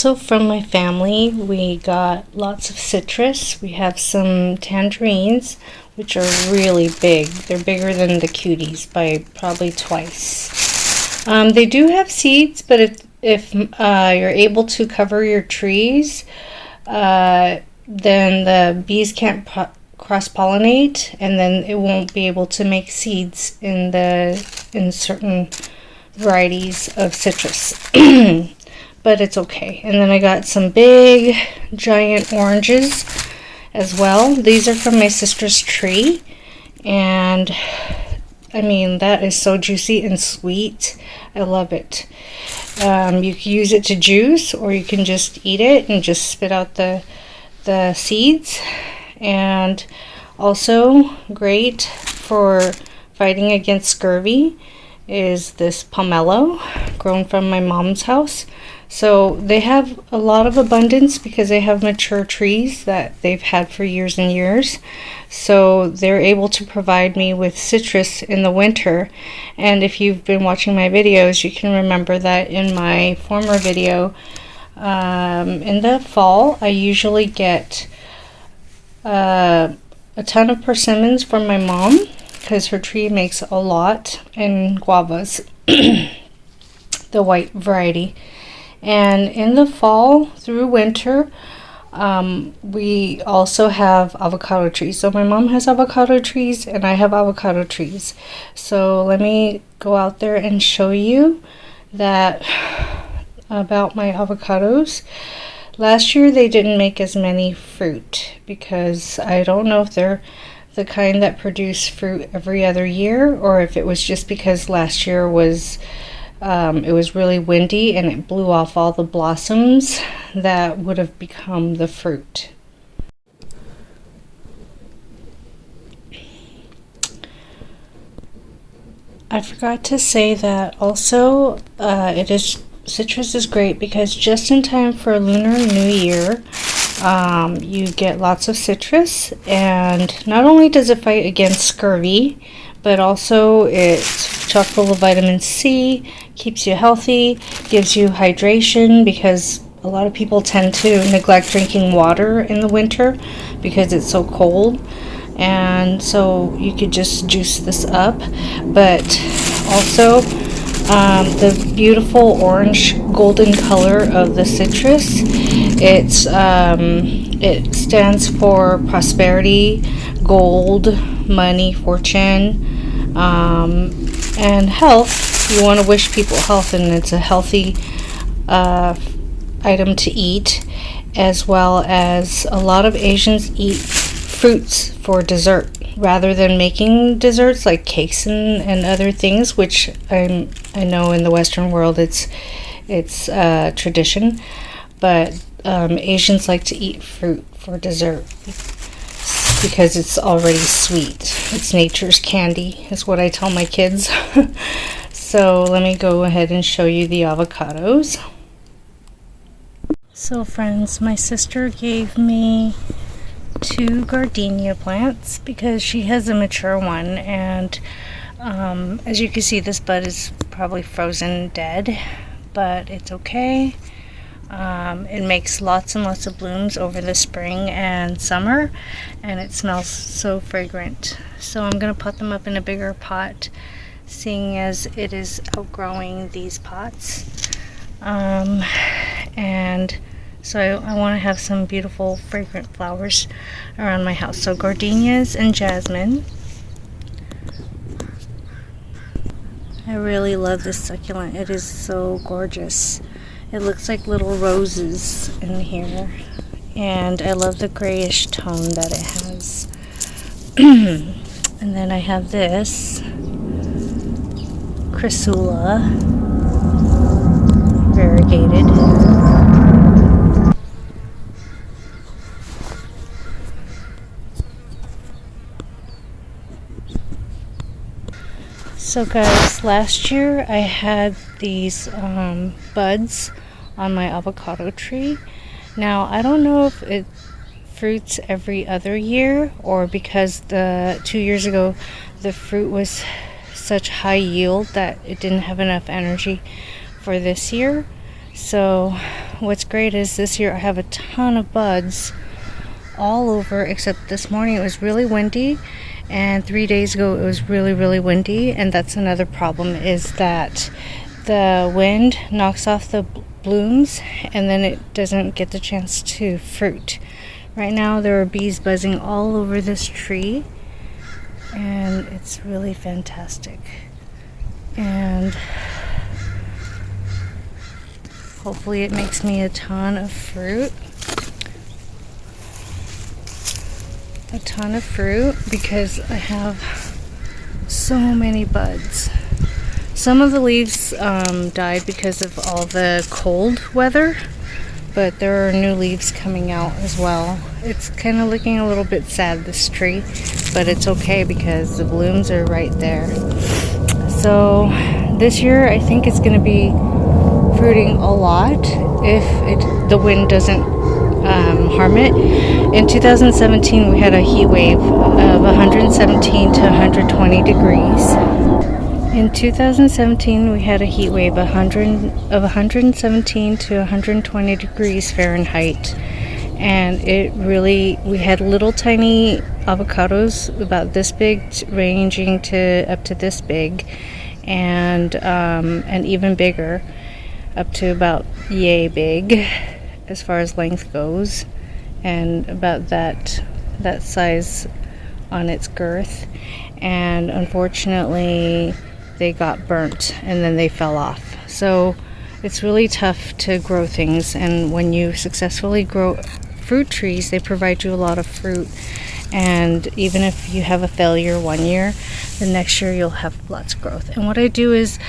Also from my family, we got lots of citrus. We have some tangerines, which are really big. They're bigger than the cuties by probably twice. They do have seeds, but if you're able to cover your trees, then the bees can't cross-pollinate, and then it won't be able to make seeds in certain varieties of citrus. But it's okay. And then I got some big giant oranges as well. These are from my sister's tree, and I mean, that is so juicy and sweet. I love it. You can use it to juice, or you can just eat it and just spit out the seeds. And also great for fighting against scurvy is this pomelo grown from my mom's house. So they have a lot of abundance because they have mature trees that they've had for years and years. So they're able to provide me with citrus in the winter. And if you've been watching my videos, you can remember that in my former video, in the fall, I usually get a ton of persimmons from my mom because her tree makes a lot, and guavas, the white variety. And in the fall through winter, we also have avocado trees. So my mom has avocado trees and I have avocado trees. So let me go out there and show you that about my avocados. Last year they didn't make as many fruit because I don't know if they're the kind that produce fruit every other year, or if it was just because last year was it was really windy and it blew off all the blossoms that would have become the fruit. I forgot to say that also citrus is great because just in time for Lunar New Year, you get lots of citrus, and not only does it fight against scurvy, but also it's chock full of vitamin C, keeps you healthy, gives you hydration, because a lot of people tend to neglect drinking water in the winter because it's so cold. And so you could just juice this up. But also the beautiful orange golden color of the citrus, it stands for prosperity, gold, money, fortune, and health. You want to wish people health, and it's a healthy item to eat, as well as a lot of Asians eat fruits for dessert rather than making desserts like cakes and other things, which I know in the Western world it's tradition, but Asians like to eat fruit for dessert because it's already sweet. It's nature's candy, is what I tell my kids. So let me go ahead and show you the avocados. So friends, my sister gave me 2 gardenia plants because she has a mature one, and as you can see, this bud is probably frozen dead, but it's okay. It makes lots and lots of blooms over the spring and summer, and it smells so fragrant. So I'm going to put them up in a bigger pot, seeing as it is outgrowing these pots. And so I want to have some beautiful fragrant flowers around my house. So gardenias and jasmine. I really love this succulent. It is so gorgeous. It looks like little roses in here. And I love the grayish tone that it has. And then I have this chrysula, variegated. So guys, last year I had these buds on my avocado tree. Now I don't know if it fruits every other year, or because 2 years ago the fruit was such high yield that it didn't have enough energy for this year. So what's great is this year I have a ton of buds all over, except this morning it was really windy, and 3 days ago it was really windy, and that's another problem, is that the wind knocks off the blooms and then it doesn't get the chance to fruit. Right now there are bees buzzing all over this tree, and it's really fantastic. And hopefully it makes me a ton of fruit. Because I have so many buds. Some of the leaves died because of all the cold weather, but there are new leaves coming out as well. It's kind of looking a little bit sad, this tree, but it's okay because the blooms are right there. So this year I think it's going to be fruiting a lot if the wind doesn't harm it. In 2017 we had a heat wave of 117 to 120 degrees. In 2017 we had a heat wave of 117 to 120 degrees Fahrenheit, and we had little tiny avocados about this big ranging to up to this big, and even bigger up to about yay big as far as length goes, and about that size on its girth. And unfortunately they got burnt and then they fell off. So it's really tough to grow things, and when you successfully grow fruit trees, they provide you a lot of fruit, and even if you have a failure one year, the next year you'll have lots of growth. And what I do is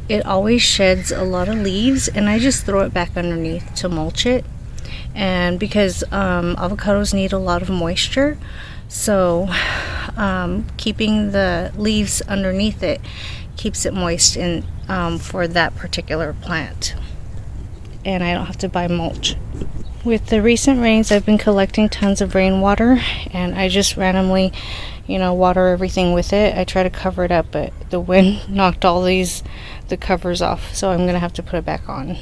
it always sheds a lot of leaves, and I just throw it back underneath to mulch it. And because avocados need a lot of moisture, so keeping the leaves underneath it keeps it moist for that particular plant, and I don't have to buy mulch. With the recent rains, I've been collecting tons of rainwater, and I just randomly water everything with it. I try to cover it up, but the wind knocked all the covers off, so I'm gonna have to put it back on.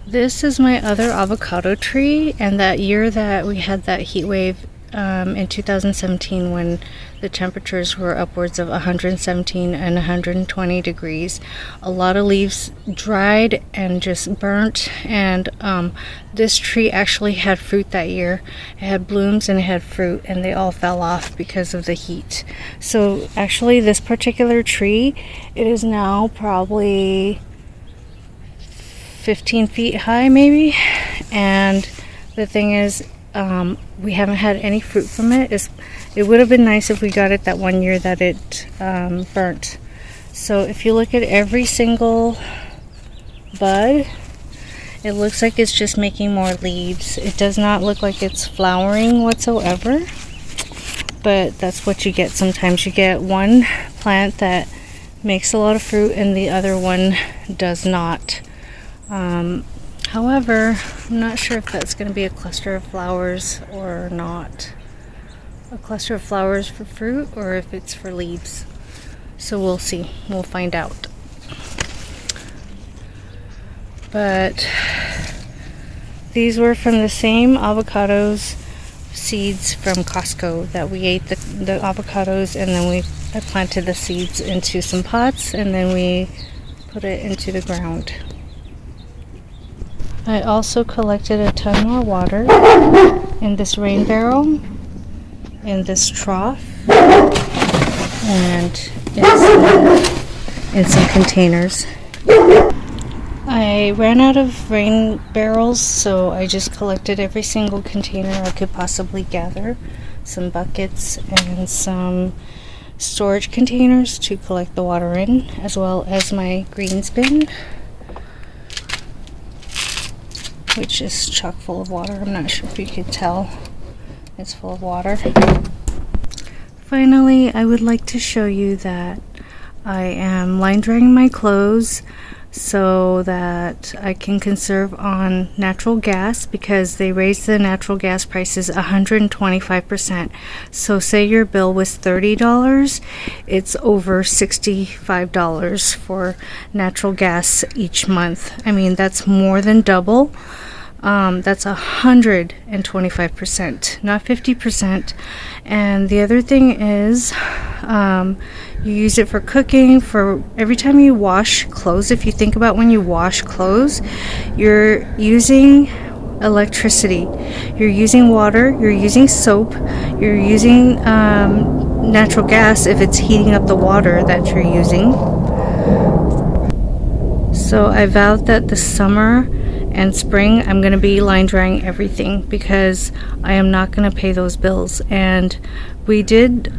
This is my other avocado tree, and that year that we had that heat wave in 2017, when the temperatures were upwards of 117 and 120 degrees, a lot of leaves dried and just burnt, and this tree actually had fruit that year. It had blooms and it had fruit, and they all fell off because of the heat. So actually this particular tree, it is now probably 15 feet high maybe, and the thing is, we haven't had any fruit from it. It would have been nice if we got it that one year that it burnt. So if you look at every single bud, it looks like it's just making more leaves. It does not look like it's flowering whatsoever, but that's what you get. Sometimes you get one plant that makes a lot of fruit and the other one does not. However, I'm not sure if that's going to be a cluster of flowers or not. A cluster of flowers for fruit, or if it's for leaves. So we'll see. We'll find out. But these were from the same avocados seeds from Costco that we ate the avocados, and then I planted the seeds into some pots, and then we put it into the ground. I also collected a ton more water in this rain barrel, in this trough, and in some containers. I ran out of rain barrels, so I just collected every single container I could possibly gather, some buckets and some storage containers to collect the water in, as well as my greens bin, which is chock full of water. I'm not sure if you could tell. It's full of water. Finally, I would like to show you that I am line drying my clothes. so that I can conserve on natural gas, because they raised the natural gas prices 125%. So say your bill was $30, it's over $65 for natural gas each month. I mean, that's more than double. That's 125%, not 50%. And the other thing is, you use it for cooking, for every time you wash clothes. If you think about when you wash clothes, you're using electricity, you're using water, you're using soap, you're using natural gas if it's heating up the water that you're using. So I vowed that this summer and spring I'm going to be line drying everything, because I am not going to pay those bills. And we did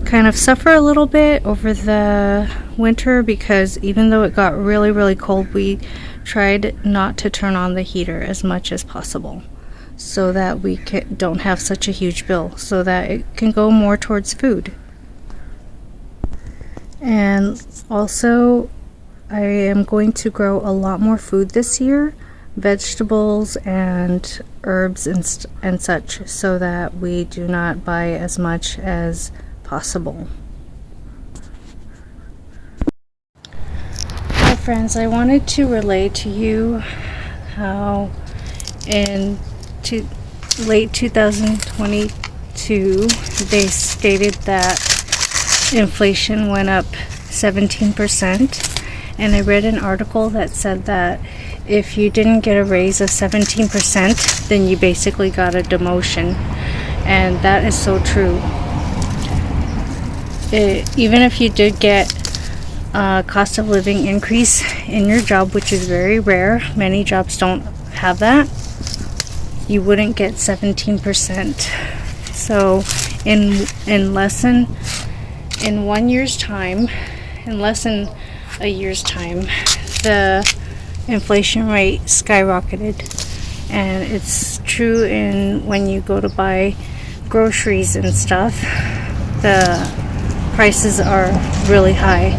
kind of suffer a little bit over the winter, because even though it got really, really cold, we tried not to turn on the heater as much as possible, so that we don't have such a huge bill, so that it can go more towards food. And also, I am going to grow a lot more food this year, vegetables and herbs and such, so that we do not buy as much as possible. Hi friends, I wanted to relay to you how in late 2022 they stated that inflation went up 17%. And I read an article that said that if you didn't get a raise of 17%, then you basically got a demotion. And that is so true. Even if you did get a cost of living increase in your job, which is very rare, many jobs don't have that, you wouldn't get 17%. So in less than a year's time, the inflation rate skyrocketed. And it's true when you go to buy groceries and stuff, the prices are really high.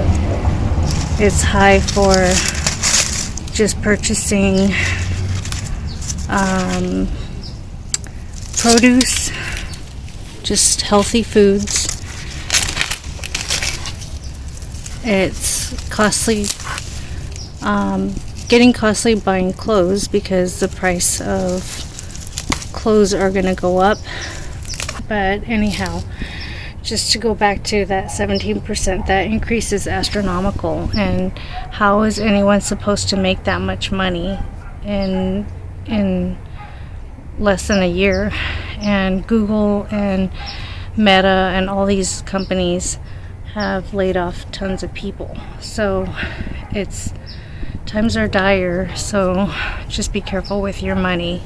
It's high for just purchasing produce, just healthy foods. It's costly, getting costly buying clothes, because the price of clothes are going to go up. But anyhow, just to go back to that 17%, that increase is astronomical. And how is anyone supposed to make that much money in less than a year? And Google and Meta and all these companies have laid off tons of people. So times are dire, so just be careful with your money.